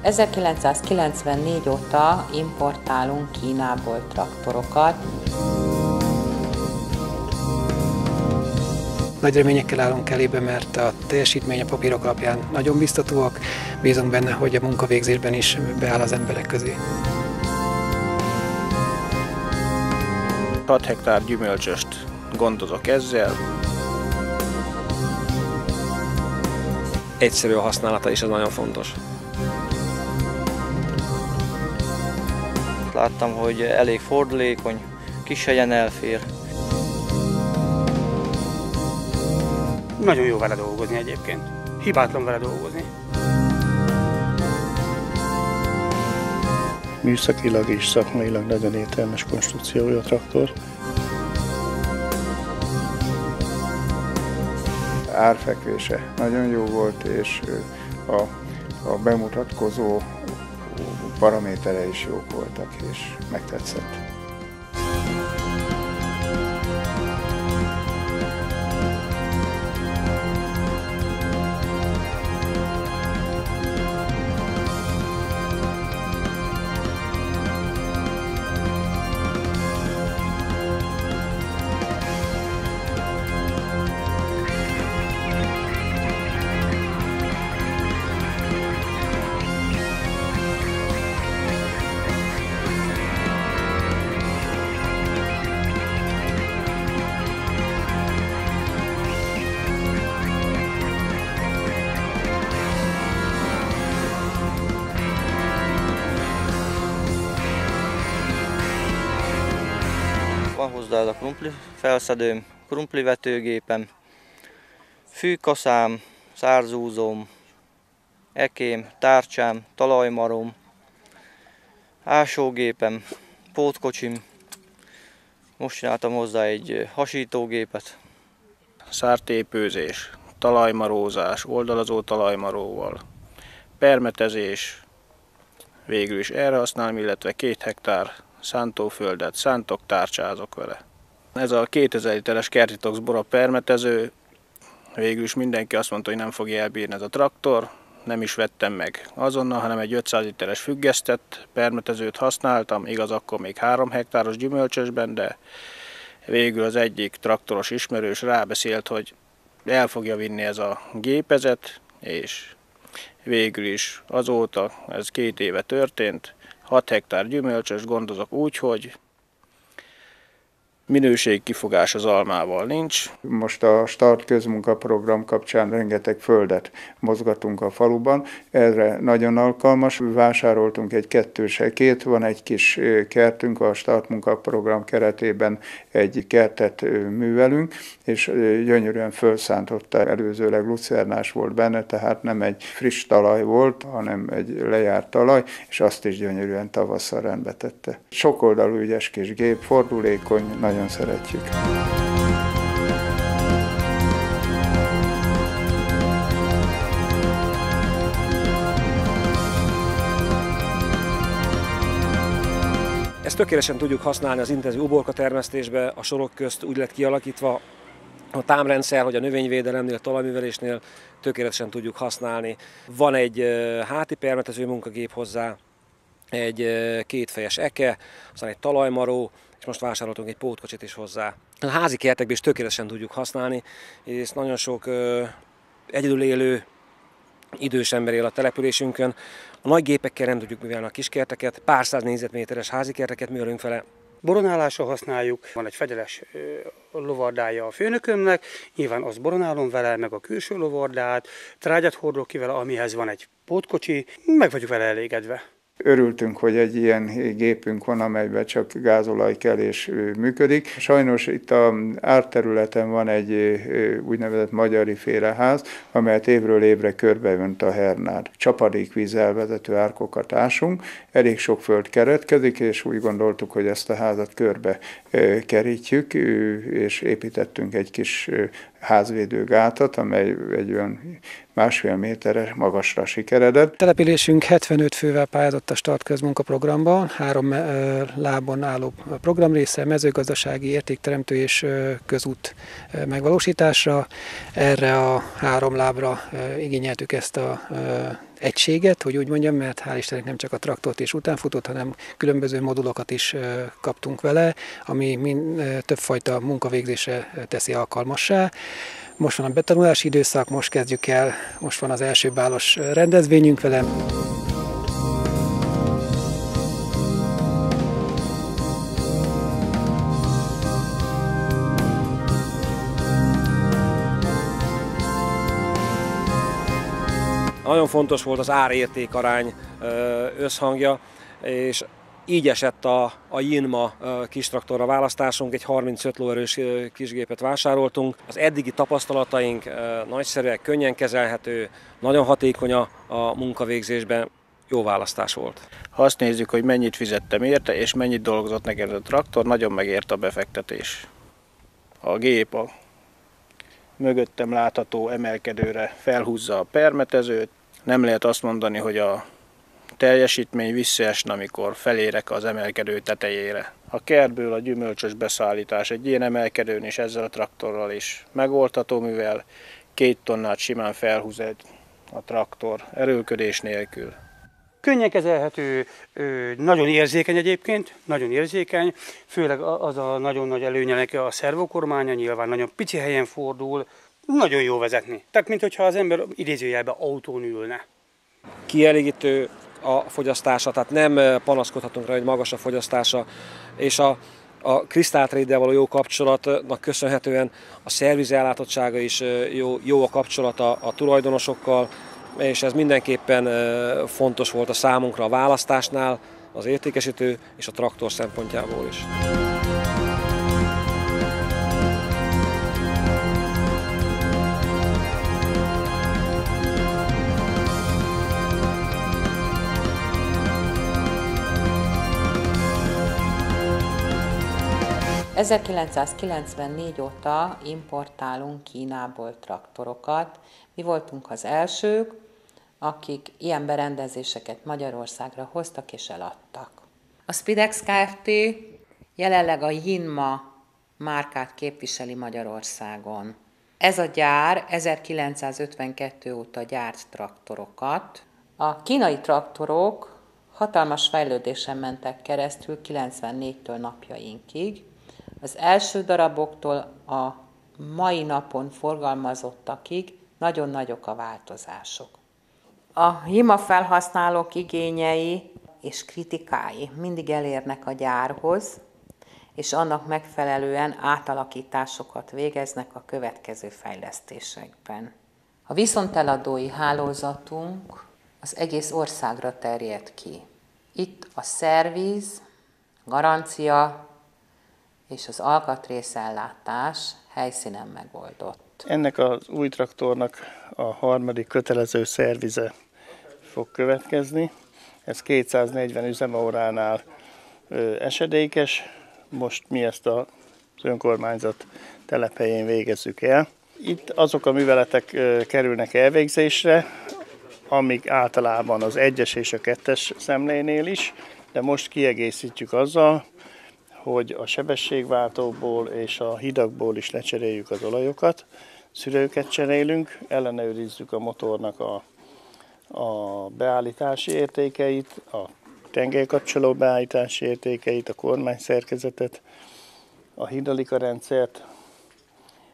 1994 óta importálunk Kínából traktorokat. Nagy reményekkel állunk elébe, mert a teljesítmény a papírok alapján nagyon biztatóak. Bízunk benne, hogy a munkavégzésben is beáll az emberek közé. 6 hektár gyümölcsöst gondozok ezzel. Egyszerű a használata is, ez nagyon fontos. Láttam, hogy elég fordulékony, kis helyen elfér. Nagyon jó vele dolgozni egyébként. Hibátlan vele dolgozni. Műszakilag és szakmailag nagyon értelmes konstrukciója a traktor. Árfekvése nagyon jó volt, és a bemutatkozó paraméterei is jók voltak, és megtetszett. Van hozzá ez a krumpli felszedőm, krumplivetőgépem, fűkaszám, szárzúzóm, ekém, tárcsám, talajmarom, ásógépem, pótkocsim. Most csináltam hozzá egy hasítógépet. Szártépőzés, talajmarózás, oldalazó talajmaróval, permetezés, végül is erre használom, illetve 2 hektár szántóföldet szántok, tárcsázok vele. Ez a 2000 literes Kertitox bora permetező, végül is mindenki azt mondta, hogy nem fogja elbírni ez a traktor, nem is vettem meg azonnal, hanem egy 500 literes függesztett permetezőt használtam, igaz akkor még 3 hektáros gyümölcsösben, de végül az egyik traktoros ismerős rábeszélt, hogy el fogja vinni ez a gépezet, és végül is azóta, ez 2 éve történt, 6 hektár gyümölcsös gondozok úgy, hogy minőségkifogás az almával nincs. Most a Start közmunkaprogram kapcsán rengeteg földet mozgatunk a faluban, erre nagyon alkalmas. Vásároltunk egy 2-s ekét, van egy kis kertünk, a Start munkaprogram keretében egy kertet művelünk, és gyönyörűen fölszántotta, előzőleg lucernás volt benne, tehát nem egy friss talaj volt, hanem egy lejárt talaj, és azt is gyönyörűen tavasszal rendbe tette. Sokoldalú ügyes kis gép, fordulékony, nagyon szeretjük. Ezt tökéletesen tudjuk használni az intenzív uborkatermesztésbe, a sorok közt úgy lett kialakítva a támrendszer, hogy a növényvédelemnél, talajművelésnél tökéletesen tudjuk használni. Van egy háti permetező munkagép hozzá, egy 2 fejes eke, aztán egy talajmaró, és most vásároltunk egy pótkocsit is hozzá. A házi kertekben is tökéletesen tudjuk használni, és nagyon sok egyedül élő idős ember él a településünkön. A nagy gépekkel nem tudjuk művelni a kiskerteket, pár száz négyzetméteres házi kerteket művelünk vele. Boronálásra használjuk, van egy fegyeles lovardája a főnökömnek, nyilván azt boronálom vele, meg a külső lovardát, trágyat hordok ki vele, amihez van egy pótkocsi, meg vagyok vele elégedve. Örültünk, hogy egy ilyen gépünk van, amelyben csak gázolajkelés működik. Sajnos itt az árterületen van egy úgynevezett magyari féleház, amelyet évről évre körbeönt a hernád. Csapadékvíz elvezető árkokat ásunk, elég sok föld keretkezik, és úgy gondoltuk, hogy ezt a házat körbe kerítjük, és építettünk egy kis házvédőgátat, amely egy olyan 1,5 méteres magasra sikeredett. Településünk 75 fővel pályázott a Start közmunkaprogramban, 3 lábon álló programrésze, mezőgazdasági, értékteremtő és közút megvalósításra. Erre a 3 lábra igényeltük ezt a egységet, hogy úgy mondjam, mert hál' Istennek nem csak a traktort és utánfutót, hanem különböző modulokat is kaptunk vele, ami többfajta munkavégzésre teszi alkalmassá. Most van a betanulási időszak, most kezdjük el, most van az első bálos rendezvényünk vele. Nagyon fontos volt az ár-érték arány összhangja, és így esett a Jinma kis traktorra választásunk, egy 35 lóerős kisgépet vásároltunk. Az eddigi tapasztalataink nagyszerűek, könnyen kezelhető, nagyon hatékony a munkavégzésben, jó választás volt. Ha azt nézzük, hogy mennyit fizettem érte, és mennyit dolgozott nekem a traktor, nagyon megért a befektetés. A gép a mögöttem látható emelkedőre felhúzza a permetezőt. Nem lehet azt mondani, hogy a teljesítmény visszaesne, amikor felérek az emelkedő tetejére. A kertből a gyümölcsös beszállítás egy ilyen emelkedőn is ezzel a traktorral is megoldható, mivel 2 tonnát simán felhúz a traktor erőlködés nélkül. Könnyen kezelhető, nagyon érzékeny egyébként, nagyon érzékeny, főleg az a nagyon nagy előnye neki a szervokormánya, nyilván nagyon pici helyen fordul, nagyon jó vezetni. Tehát, mintha az ember idézőjelben autón ülne. Kielégítő a fogyasztása, tehát nem panaszkodhatunk rá, hogy magas a fogyasztása, és a Krisztáltréddel való jó kapcsolatnak köszönhetően a szervizellátottsága is jó a kapcsolata a tulajdonosokkal, és ez mindenképpen fontos volt a számunkra a választásnál, az értékesítő és a traktor szempontjából is. ...1994 óta importálunk Kínából traktorokat. Mi voltunk az elsők, akik ilyen berendezéseket Magyarországra hoztak és eladtak. A Spidex Kft. Jelenleg a Jinma márkát képviseli Magyarországon. Ez a gyár 1952 óta gyárt traktorokat. A kínai traktorok hatalmas fejlődésen mentek keresztül 94-től napjainkig. Az első daraboktól a mai napon forgalmazottakig nagyon nagyok a változások. A Jinma felhasználók igényei és kritikái mindig elérnek a gyárhoz, és annak megfelelően átalakításokat végeznek a következő fejlesztésekben. A viszonteladói hálózatunk az egész országra terjed ki. Itt a szerviz, garancia és az alkatrészellátás helyszínen megoldott. Ennek az új traktornak a harmadik kötelező szervize fog következni. Ez 240 üzemóránál esedékes. Most mi ezt az önkormányzat telephelyén végezzük el. Itt azok a műveletek kerülnek elvégzésre, amik általában az 1-es és a 2-es szemlénél is, de most kiegészítjük azzal, hogy a sebességváltóból és a hidakból is lecseréljük az olajokat, szűrőket cserélünk, ellenőrizzük a motornak a beállítási értékeit, a tengelykapcsoló beállítási értékeit, a kormányszerkezetet, a hidalika rendszert,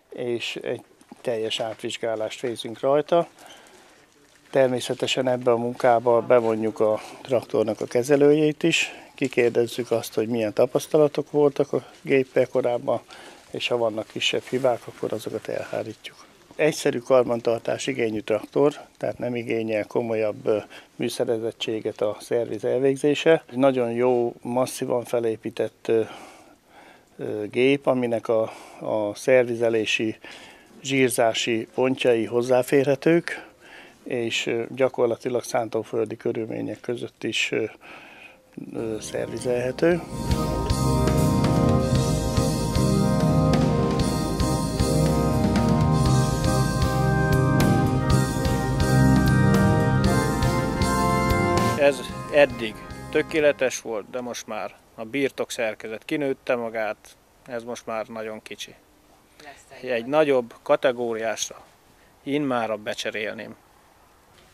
és egy teljes átvizsgálást végzünk rajta. Természetesen ebbe a munkába bevonjuk a traktornak a kezelőjét is, kikérdezzük azt, hogy milyen tapasztalatok voltak a géppel korábban, és ha vannak kisebb hibák, akkor azokat elhárítjuk. Egyszerű karbantartás igényű traktor, tehát nem igényel komolyabb műszerezettséget a szerviz elvégzése. Nagyon jó, masszívan felépített gép, aminek a szervizelési, zsírzási pontjai hozzáférhetők, és gyakorlatilag szántóföldi körülmények között is szervizelhető. Ez eddig tökéletes volt, de most már a birtok szerkezet kinőtte magát, ez most már nagyon kicsi. Egy nagyobb kategóriásra Jinmára becserélném.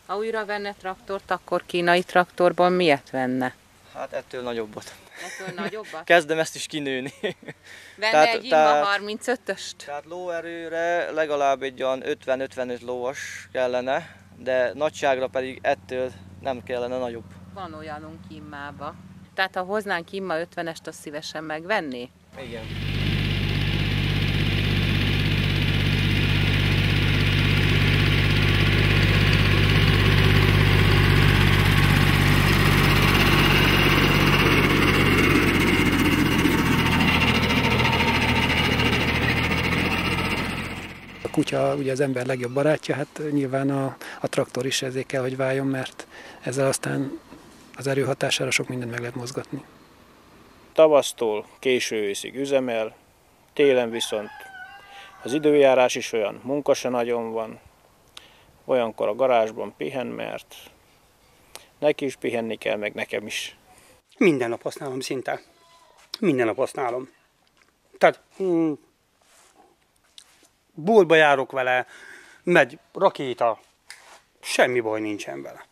Ha újra venne traktort, akkor kínai traktorból miért venne? Hát ettől nagyobbat. Ettől nagyobbat? Kezdem ezt is kinőni. Venne egy Imma 35-öst? Tehát lóerőre legalább egy olyan 50-55 lóvas kellene, de nagyságra pedig ettől nem kellene nagyobb. Van olyanunk Immába. Tehát ha hoznánk Imma 50-est, azt szívesen megvenné? Igen. A kutya ugye az ember legjobb barátja, hát nyilván a traktor is ezért kell, hogy váljon, mert ezzel aztán az erő hatására sok mindent meg lehet mozgatni. Tavasztól késő őszig üzemel, télen viszont az időjárás is olyan, munka se nagyon van, olyankor a garázsban pihen, mert neki is pihenni kell, meg nekem is. Minden nap használom szinte. Minden nap használom. Tehát boltba járok vele, megy rakéta, semmi baj nincsen vele.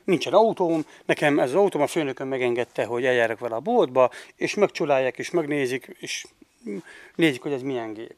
Nincsen autóm, nekem ez az autóm, a főnököm megengedte, hogy eljárok vele a boltba, és megcsodálják, és megnézik, és nézik, hogy ez milyen gép.